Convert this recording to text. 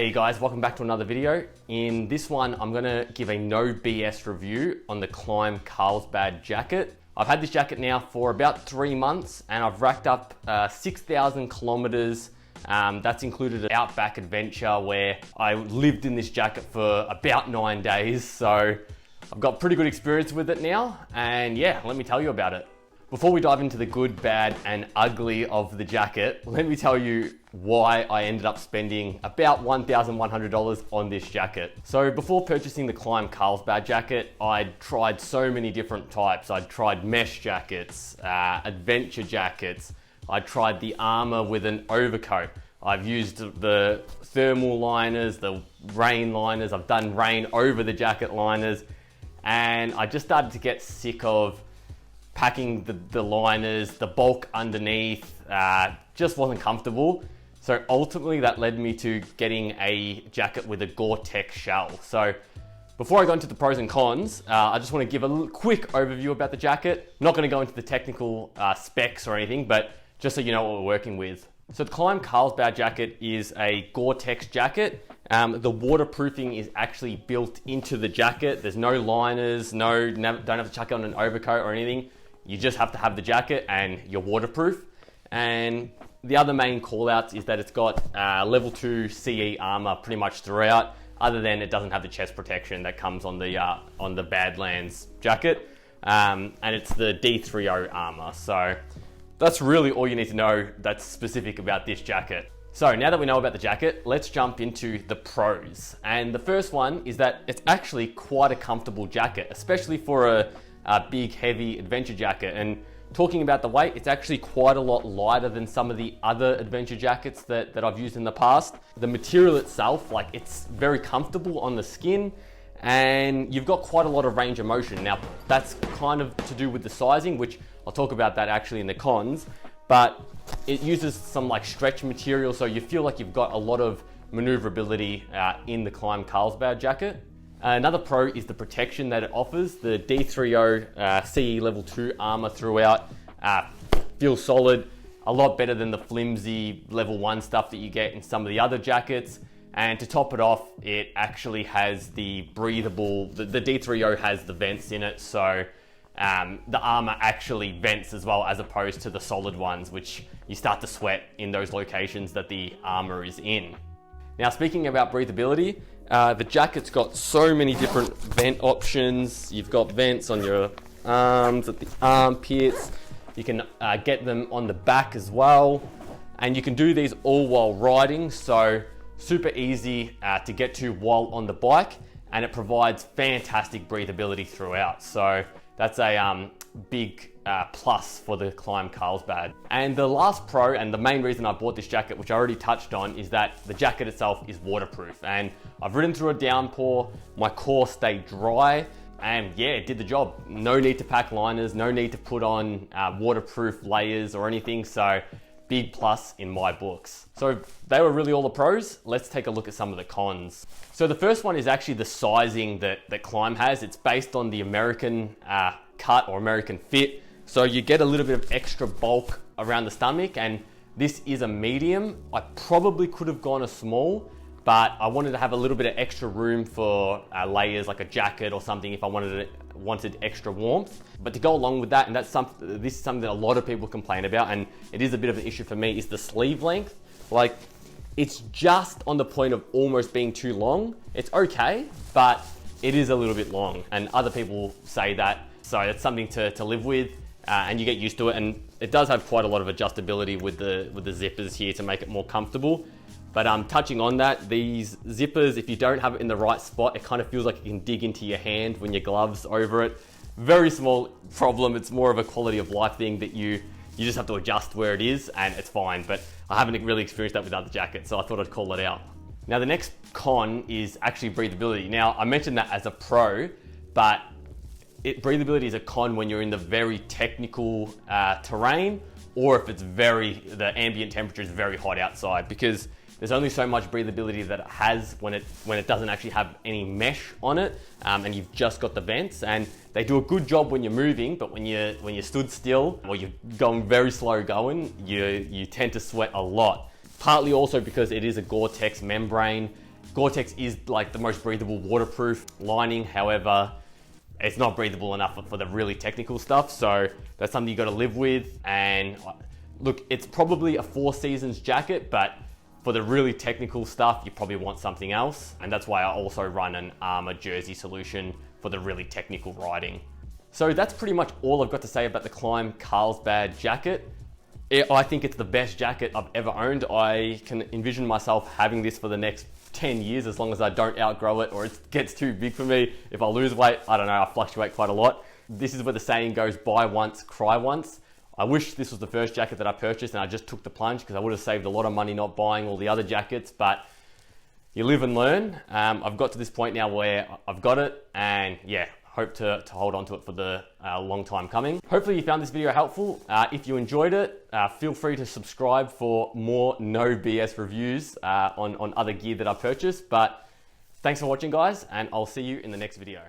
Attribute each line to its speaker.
Speaker 1: Hey guys, welcome back to another video. In this one, I'm gonna give a no BS review on the Klim Carlsbad jacket. I've had this jacket now for about 3 months and I've racked up 6,000 kilometers. That's included an outback adventure where I lived in this jacket for about 9 days. So I've got pretty good experience with it now. And yeah, let me tell you about it. Before we dive into the good, bad, and ugly of the jacket, let me tell you why I ended up spending about $1,100 on this jacket. So before purchasing the Klim Carlsbad jacket, I'd tried so many different types. I'd tried mesh jackets, adventure jackets. I tried the armor with an overcoat. I've used the thermal liners, the rain liners. I've done rain over the jacket liners. And I just started to get sick of packing the liners, the bulk underneath, just wasn't comfortable. So ultimately that led me to getting a jacket with a Gore-Tex shell. So before I go into the pros and cons, I just want to give a quick overview about the jacket. I'm not going to go into the technical specs or anything, but just so you know what we're working with. So the Klim Carlsbad jacket is a Gore-Tex jacket. The waterproofing is actually built into the jacket. There's no liners, don't have to chuck on an overcoat or anything. You just have to have the jacket and you're waterproof. And the other main call outs is that it's got level 2 CE armor pretty much throughout, other than it doesn't have the chest protection that comes on the Badlands jacket. And it's the D30 armor. So that's really all you need to know that's specific about this jacket. So now that we know about the jacket, let's jump into the pros. And the first one is that it's actually quite a comfortable jacket, especially for a big, heavy adventure jacket. And talking about the weight, it's actually quite a lot lighter than some of the other adventure jackets that I've used in the past. The material itself, it's very comfortable on the skin, and you've got quite a lot of range of motion. Now, that's kind of to do with the sizing, which I'll talk about that actually in the cons, but it uses some stretch material, so you feel like you've got a lot of maneuverability in the Klim Carlsbad jacket. Another pro is the protection that it offers. The D30 CE level 2 armor throughout feels solid, a lot better than the flimsy level 1 stuff that you get in some of the other jackets. And to top it off, it actually has the breathable, the D30 has the vents in it, so the armor actually vents as well, as opposed to the solid ones, which you start to sweat in those locations that the armor is in. Now, speaking about breathability, the jacket's got so many different vent options. You've got vents on your arms, at the armpits. You can get them on the back as well. And you can do these all while riding, so super easy to get to while on the bike. And it provides fantastic breathability throughout. So that's a big plus for the Klim Carlsbad. And the last pro, and the main reason I bought this jacket, which I already touched on, is that the jacket itself is waterproof. And I've ridden through a downpour, my core stayed dry, and yeah, it did the job. No need to pack liners, no need to put on waterproof layers or anything, so big plus in my books. So they were really all the pros. Let's take a look at some of the cons. So the first one is actually the sizing that Klim has. It's based on the American cut or American fit. So you get a little bit of extra bulk around the stomach, and this is a medium. I probably could have gone a small, but I wanted to have a little bit of extra room for layers like a jacket or something if I wanted extra warmth. But to go along with that, and this is something that a lot of people complain about, and it is a bit of an issue for me, is the sleeve length. It's just on the point of almost being too long. It's okay, but it is a little bit long, and other people say that. So it's something to live with, and you get used to it. And it does have quite a lot of adjustability with the zippers here to make it more comfortable. But touching on that, these zippers, if you don't have it in the right spot, it kind of feels like it can dig into your hand when your gloves over it. Very small problem. It's more of a quality of life thing that you just have to adjust where it is, and it's fine. But I haven't really experienced that with other jackets, so I thought I'd call it out. Now, the next con is actually breathability. Now, I mentioned that as a pro, but breathability is a con when you're in the very technical terrain, or if the ambient temperature is very hot outside, because there's only so much breathability that it has when it doesn't actually have any mesh on it, and you've just got the vents. And they do a good job when you're moving, but when you stood still or you're going very slow going, you tend to sweat a lot. Partly also because it is a Gore-Tex membrane, Gore-Tex is like the most breathable waterproof lining. However, it's not breathable enough for the really technical stuff. So that's something you got to live with. And look, it's probably a 4 seasons jacket, but for the really technical stuff, you probably want something else. And that's why I also run an Armour jersey solution for the really technical riding. So that's pretty much all I've got to say about the Klim Carlsbad jacket. I think it's the best jacket I've ever owned. I can envision myself having this for the next 10 years as long as I don't outgrow it or it gets too big for me. If I lose weight, I don't know, I fluctuate quite a lot. This is where the saying goes, buy once, cry once. I wish this was the first jacket that I purchased and I just took the plunge, because I would have saved a lot of money not buying all the other jackets, but you live and learn. I've got to this point now where I've got it, and yeah, hope to hold on to it for the long time coming. Hopefully you found this video helpful. If you enjoyed it, feel free to subscribe for more no BS reviews on other gear that I've purchased. But thanks for watching, guys, and I'll see you in the next video.